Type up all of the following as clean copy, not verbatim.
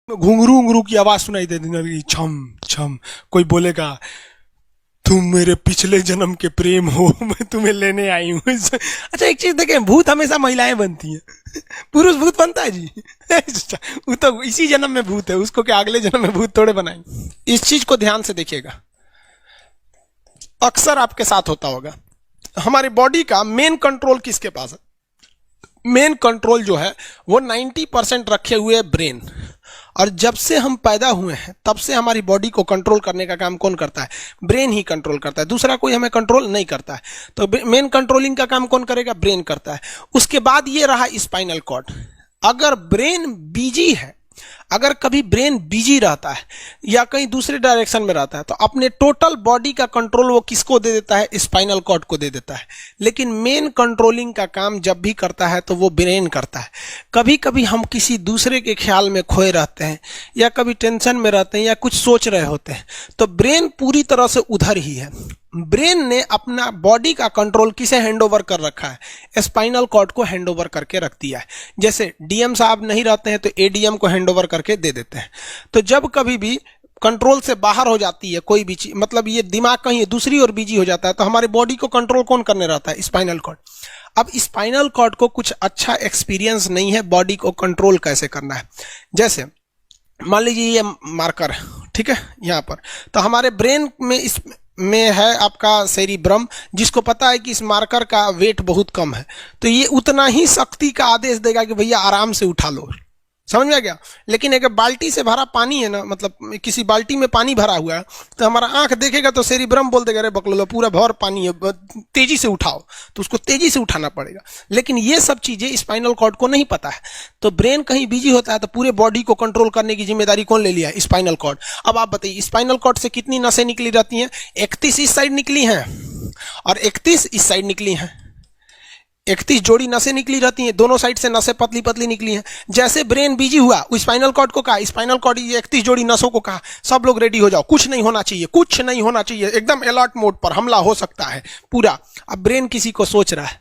घुंघरू घुंघरू की आवाज सुनाई देती रहेगी, छम छम। कोई बोलेगा तुम मेरे पिछले जन्म के प्रेम हो, मैं तुम्हें लेने आई हूँ। अच्छा एक चीज देखें, भूत हमेशा महिलाएं बनती हैं, पुरुष भूत बनता है जी। वो तो इसी जन्म में भूत है, उसको क्या अगले जन्म में भूत थोड़े बनाएंगे। इस चीज को ध्यान से देखिएगा, अक्सर आपके साथ होता होगा। हमारी बॉडी का मेन कंट्रोल किसके पास है? मेन कंट्रोल जो है वो 90% रखे हुए ब्रेन। और जब से हम पैदा हुए हैं तब से हमारी बॉडी को कंट्रोल करने का काम कौन करता है? ब्रेन ही कंट्रोल करता है, दूसरा कोई हमें कंट्रोल नहीं करता है। तो मेन कंट्रोलिंग का काम कौन करेगा? ब्रेन करता है। उसके बाद ये रहा स्पाइनल कॉर्ड। अगर ब्रेन बिजी है, अगर कभी ब्रेन बिजी रहता है या कहीं दूसरे डायरेक्शन में रहता है, तो अपने टोटल बॉडी का कंट्रोल वो किसको दे देता है? स्पाइनल कॉर्ड को दे देता है। लेकिन मेन कंट्रोलिंग का काम जब भी करता है तो वो ब्रेन करता है। कभी कभी हम किसी दूसरे के ख्याल में खोए रहते हैं या कभी टेंशन में रहते हैं या कुछ सोच रहे होते हैं, तो ब्रेन पूरी तरह से उधर ही है। ब्रेन ने अपना बॉडी का कंट्रोल किसे हैंडओवर कर रखा है? स्पाइनल कॉर्ड को हैंडओवर करके रख दिया है। जैसे डीएम साहब नहीं रहते हैं तो एडीएम को हैंडओवर करके दे देते हैं। तो जब कभी भी कंट्रोल से बाहर हो जाती है कोई भी चीज, मतलब ये दिमाग कहीं दूसरी ओर बिजी हो जाता है, तो हमारी बॉडी को कंट्रोल कौन करने रहता है? Spinal cord. अब स्पाइनल कॉर्ड को कुछ अच्छा एक्सपीरियंस नहीं है बॉडी को कंट्रोल कैसे करना है। जैसे मान लीजिए ये मार्कर, ठीक है, यहाँ पर तो हमारे ब्रेन में इस में है आपका सेरिब्रम, जिसको पता है कि इस मार्कर का वेट बहुत कम है, तो ये उतना ही शक्ति का आदेश देगा कि भैया आराम से उठा लो। समझ में आ गया? लेकिन अगर बाल्टी से भरा पानी है ना, मतलब किसी बाल्टी में पानी भरा हुआ है, तो हमारा आंख देखेगा तो सेरिब्रम बोल देगा अरे बकलोलो पूरा भर पानी है, तेजी से उठाओ, तो उसको तेजी से उठाना पड़ेगा। लेकिन ये सब चीजें स्पाइनल कॉर्ड को नहीं पता है। तो ब्रेन कहीं बिजी होता है तो पूरे बॉडी को कंट्रोल करने की जिम्मेदारी कौन ले लिया है? Spinal cord. अब आप बताइए स्पाइनल कॉर्ड से कितनी नसें निकली रहती हैं? 31 इस साइड निकली हैं और 31 इस साइड निकली हैं। 31 जोड़ी नसें निकली रहती हैं, दोनों साइड से नसें पतली पतली निकली हैं। जैसे ब्रेन बिजी हुआ, स्पाइनल कॉर्ड को कहा, स्पाइनल कॉर्ड 31 जोड़ी नसों को कहा सब लोग रेडी हो जाओ, कुछ नहीं होना चाहिए, कुछ नहीं होना चाहिए, एकदम अलर्ट मोड पर, हमला हो सकता है पूरा। अब ब्रेन किसी को सोच रहा है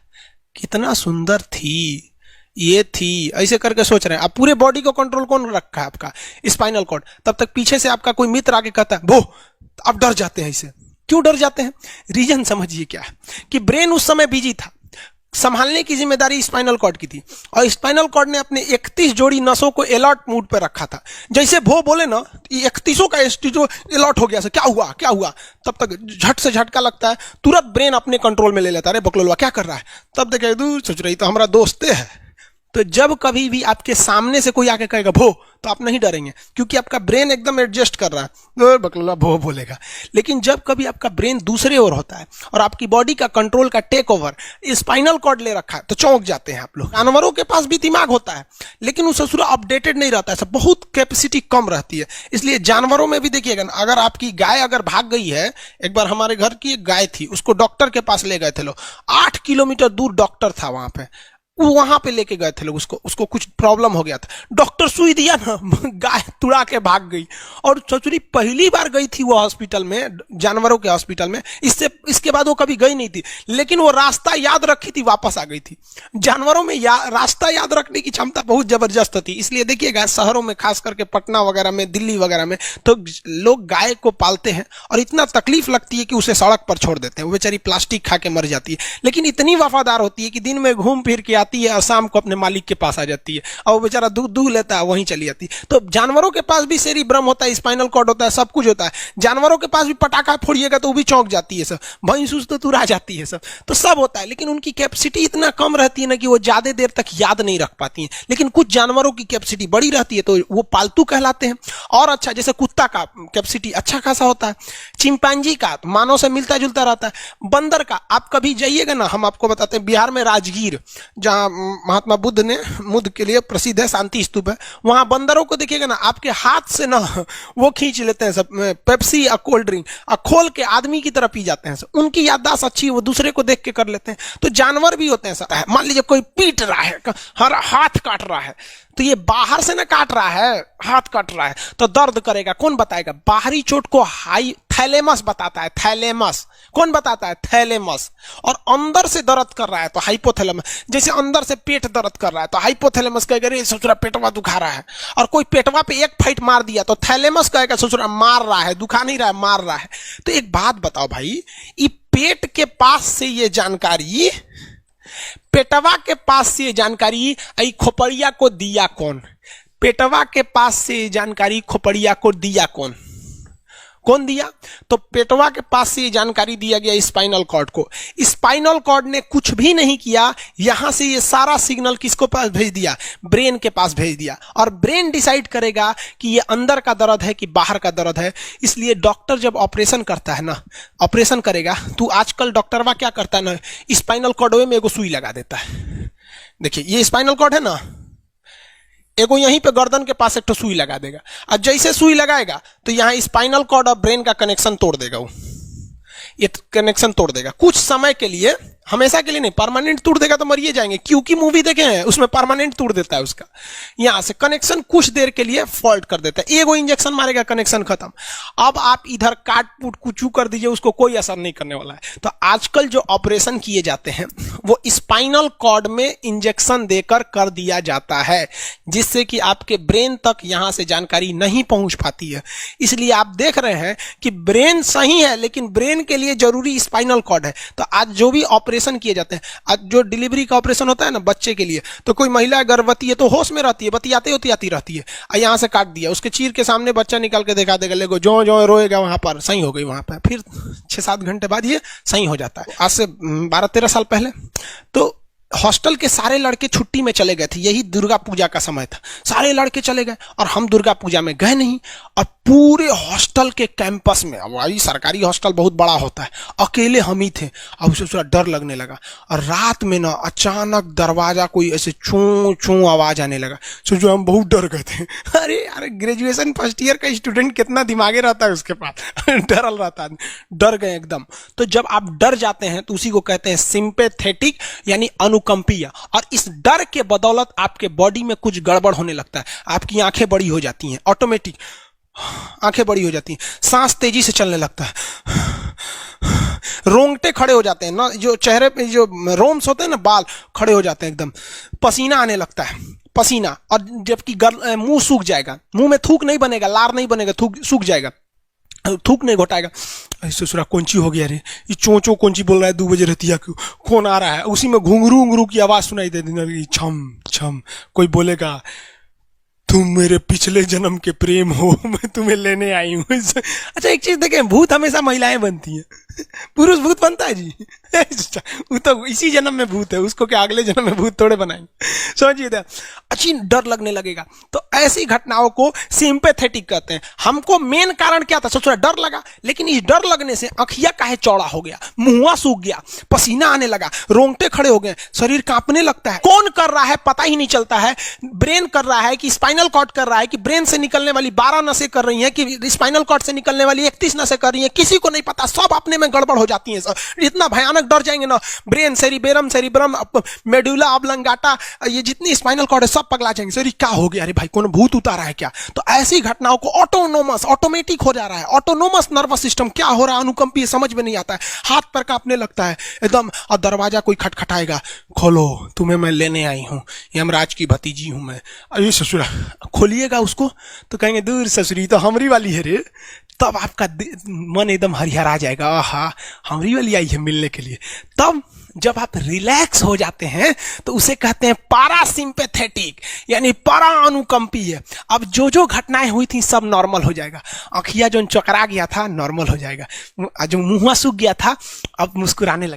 कितना सुंदर थी ये थी, ऐसे करके सोच रहे हैं। अब पूरे बॉडी को कंट्रोल कौन रखा है? आपका स्पाइनल कॉर्ड। तब तक पीछे से आपका कोई मित्र आके कहता है वो, अब डर जाते हैं। इसे क्यों डर जाते हैं? रीजन समझिए क्या है कि ब्रेन उस समय बिजी था, संभालने की जिम्मेदारी स्पाइनल कॉर्ड की थी, और स्पाइनल कॉर्ड ने अपने 31 जोड़ी नसों को अलर्ट मूड पर रखा था। जैसे भो बोले ना, 31 का जो अलर्ट हो गया, क्या हुआ क्या हुआ, तब तक झट से झटका लगता है, तुरंत ब्रेन अपने कंट्रोल में ले लेता है, अरे बकलोलवा क्या कर रहा है? तब देखे दूर सोच रही तो हमारा दोस्ते है। तो जब कभी भी आपके सामने से कोई आके कहेगा भो, तो आप नहीं डरेंगे, क्योंकि आपका ब्रेन एकदम एडजस्ट कर रहा है, बकलोला भो बोलेगा। लेकिन जब कभी आपका ब्रेन दूसरे ओर होता है और आपकी बॉडी का कंट्रोल का टेक ओवर स्पाइनल कॉर्ड ले रखा है, तो चौंक जाते हैं आप लोग। जानवरों के पास भी दिमाग होता है, लेकिन वो ससुरा अपडेटेड नहीं रहता है, सब बहुत कैपेसिटी कम रहती है। इसलिए जानवरों में भी देखिएगा ना, अगर आपकी गाय अगर भाग गई है, एक बार हमारे घर की एक गाय थी, उसको डॉक्टर के पास ले गए थे लोग, 8 किलोमीटर दूर डॉक्टर था वहां पे, वहां पे लेके गए थे लोग, उसको कुछ प्रॉब्लम हो गया था, डॉक्टर सुई दिया ना, गाय तुड़ा के भाग गई। और ससुरी पहली बार गई थी वो हॉस्पिटल में, जानवरों के हॉस्पिटल में, इसके बाद वो कभी गई नहीं थी, लेकिन वो रास्ता याद रखी थी, वापस आ गई थी। जानवरों में रास्ता याद रखने की क्षमता बहुत जबरदस्त थी। इसलिए देखिएगा शहरों में, खास करके पटना वगैरह में, दिल्ली वगैरह में, तो लोग गाय को पालते हैं और इतना तकलीफ लगती है कि उसे सड़क पर छोड़ देते हैं, वो बेचारी प्लास्टिक खा के मर जाती है, लेकिन इतनी वफादार होती है कि दिन में घूम फिर के आती है और शाम को अपने मालिक के पास आ जाती है, और वो बेचारा दूध दूध लेता है, वहीं चली जाती है। तो जानवरों के पास भी सेरिब्रम होता है, स्पाइनल कॉर्ड होता है, सब कुछ होता है। जानवरों के पास भी पटाखा फोड़िएगा तो वो भी चौंक जाती है सब, भैंस तो तुरा जाती है सब, तो सब होता है। लेकिन उनकी कैपेसिटी इतना कम रहती है ना कि वो ज्यादा देर तक याद नहीं रख पाती है। लेकिन कुछ जानवरों की कैपेसिटी बड़ी रहती है, तो वो पालतू कहलाते हैं। और अच्छा, जैसे कुत्ता का कैपेसिटी अच्छा खासा होता है, चिंपैंजी का मानव से मिलता जुलता रहता है, बंदर का आप कभी जाइएगा ना, हम आपको बताते हैं, बिहार में राजगीर, जहां महात्मा बुद्ध के लिए प्रसिद्ध है, शांति स्तूप है, वहां बंदरों को देखिएगा ना, आपके हाथ से ना वो खींच लेते हैं सब, पेप्सी या कोल्ड ड्रिंक खोल के आदमी की तरफ पी जाते हैं सब। उनकी याददाश्त अच्छी है, वो दूसरे को देख के कर लेते हैं। तो जानवर भी होते हैं सब। मान लीजिए कोई पीट रहा है, हर हाथ काट रहा है, तो ये बाहर से ना काट रहा है, हाथ कट रहा है तो दर्द करेगा। कौन बताएगा? बाहरी चोट को हाई थैलेमस बताता है, थैलेमस। कौन बताता है? थैलेमस। और अंदर से दर्द कर रहा है तो हाइपोथैलेमस। जैसे अंदर से पेट दर्द कर रहा है तो हाइपोथैलेमस कहेगा रे ससुरा पेटवा दुखा रहा है। और कोई पेटवा पे एक फाइट मार दिया तो थैलेमस कहेगा ससुरा मार रहा है, दुखा नहीं रहा है, मार रहा है। तो एक बात बताओ भाई, ये पेट के पास से ये जानकारी, पेटवा के पास से जानकारी आई खोपड़िया को दिया कौन? पेटवा के पास से जानकारी खोपड़िया को दिया कौन? कौन दिया? तो पेटवा के पास से जानकारी दिया गया स्पाइनल कॉर्ड को। स्पाइनल कॉर्ड ने कुछ भी नहीं किया, यहां से ये सारा सिग्नल किसको पास भेज दिया? ब्रेन के पास भेज दिया। और ब्रेन डिसाइड करेगा कि ये अंदर का दर्द है कि बाहर का दर्द है। इसलिए डॉक्टर जब ऑपरेशन करता है ना, ऑपरेशन करेगा तो आजकल डॉक्टरवा क्या करता है ना, स्पाइनल कॉर्ड में एगो सुई लगा देता है। देखिए ये स्पाइनल कॉर्ड है ना, एगो यहीं पे गर्दन के पास एक तो सुई लगा देगा। और जैसे सुई लगाएगा तो यहां स्पाइनल कॉर्ड और ब्रेन का कनेक्शन तोड़ देगा। वो ये कनेक्शन तोड़ देगा कुछ समय के लिए, हमेशा के लिए नहीं। परमानेंट तोड़ देगा तो मरिए जाएंगे, क्योंकि मूवी देखे हैं उसमें परमानेंट तोड़ देता है उसका। यहां से कनेक्शन कुछ देर के लिए फॉल्ट कर देता है, एगो इंजेक्शन मारेगा, कनेक्शन खत्म। अब आप इधर काट पुट कुचू कर दीजिए, उसको कोई असर नहीं करने वाला है। तो आजकल जो ऑपरेशन किए जाते हैं वो स्पाइनल कॉर्ड में इंजेक्शन देकर कर दिया जाता है, जिससे कि आपके ब्रेन तक यहां से जानकारी नहीं पहुंच पाती है। इसलिए आप देख रहे हैं कि ब्रेन सही है लेकिन ब्रेन के लिए जरूरी स्पाइनल कॉर्ड है। तो आज जो भी ऑपरेशन किए जाते हैं, आज जो डिलीवरी का ऑपरेशन होता है ना बच्चे के लिए, तो कोई महिला गर्भवती है तो होश में रहती है, बतियाते होती रहती है, यहां से काट दिया, उसके चीर के सामने बच्चा निकाल के दिखा देगा, लेगो जो जो रोएगा वहां पर सही हो गई, वहां पर फिर 6-7 घंटे बाद ये सही हो जाता है। आज से 12-13 साल पहले तो हॉस्टल के सारे लड़के छुट्टी में चले गए थे, यही दुर्गा पूजा का समय था, सारे लड़के चले गए और हम दुर्गा पूजा में गए नहीं। और पूरे हॉस्टल के कैंपस में, अब वही सरकारी हॉस्टल बहुत बड़ा होता है, अकेले हम ही थे। अब उसे थोड़ा डर लगने लगा और रात में ना अचानक दरवाजा कोई ऐसे चूं चूं आवाज आने लगा। सोचो हम बहुत डर गए थे। अरे यार ग्रेजुएशन फर्स्ट ईयर का स्टूडेंट कितना दिमागे रहता है उसके पास, डरल रहता है, डर गए एकदम। तो जब आप डर जाते हैं तो उसी को कहते हैं सिंपैथेटिक यानी अनुकंपीय। और इस डर के बदौलत आपके बॉडी में कुछ गड़बड़ होने लगता है, आपकी आंखें बड़ी हो जाती हैं, ऑटोमेटिक आंखें बड़ी हो जाती हैं, सांस तेजी से चलने लगता है, रोंगटे खड़े हो जाते हैं ना, जो चेहरे पे जो रोम्स होते हैं ना, बाल खड़े हो जाते हैं एकदम, पसीना आने लगता है, पसीना। और जबकि मुंह सूख जाएगा, मुंह में थूक नहीं बनेगा, लार नहीं बनेगा, थूक सूख जाएगा, थूक नहीं घोटाएगा। ससुरा कौनची हो गया रे, ये चोंचो कौनची बोल रहा है 2 बजे रतिया, कौन आ रहा है? उसी में घुंघरू घुंघरू की आवाज सुनाई दे देगी, छम छम। कोई बोलेगा तुम मेरे पिछले जन्म के प्रेम हो, मैं तुम्हें लेने आई हूँ। अच्छा एक चीज देखें, भूत हमेशा महिलाएं बनती हैं, पुरुष भूत बनता है जी? वो तो इसी जन्म में भूत है, उसको क्या अगले जन्म में भूत थोड़े बनाएंगे? समझिए, अच्छी डर लगने लगेगा। तो ऐसी घटनाओं को सिंपैथेटिक कहते हैं। हमको मेन कारण क्या था? सोच रहा डर लगा, लेकिन इस डर लगने से आंखिया काहे चौड़ा हो गया, मुंह सूख गया, पसीना आने लगा, रोंगटे खड़े हो गए, शरीर कांपने लगता है। कौन कर रहा है पता ही नहीं चलता है। ब्रेन कर रहा है कि स्पाइनल कॉर्ड कर रहा है कि ब्रेन से निकलने वाली 12 नसें कर रही हैं कि स्पाइनल कॉर्ड से निकलने वाली 31 नसें कर रही हैं, किसी को नहीं पता, सब अपने में गड़बड़ हो जाती है। इतना भयानक डर जाएंगे ना, ब्रेन, सेरिब्रम, मेडुला ऑब्लंगाटा, ये जितनी स्पाइनल कॉर्ड है सब पगला जाएंगे। सर क्या हो गया? अरे भाई कौन भूत उतारा है क्या? तो ऐसी घटनाओं को ऑटोमेटिक हो जा रहा है, ऑटोनोमस नर्वस सिस्टम। क्या हो रहा है? अनुकंपीय, समझ में नहीं आता है, हाथ पर कांपने लगता है एकदम। और दरवाजा कोई खटखटाएगा, खोलो तुम्हें मैं लेने आई हूं, यमराज की भतीजी हूं मैं। अरे ससुरा, खोलिएगा उसको तो कहेंगे दूर ससुरी तो हमरी वाली है रे। तब आपका मन एकदम हरिहरा जाएगा, आहा हमरी वाली आई है मिलने के लिए। तब जब आप रिलैक्स हो जाते हैं तो उसे कहते हैं पारासिम्पैथेटिक यानी परा अनुकंपीय। अब जो जो घटनाएं हुई थी सब नॉर्मल हो जाएगा। आंखिया जो चकरा गया था नॉर्मल हो जाएगा, जो मुंह सूख गया था अब मुस्कुराने लगे।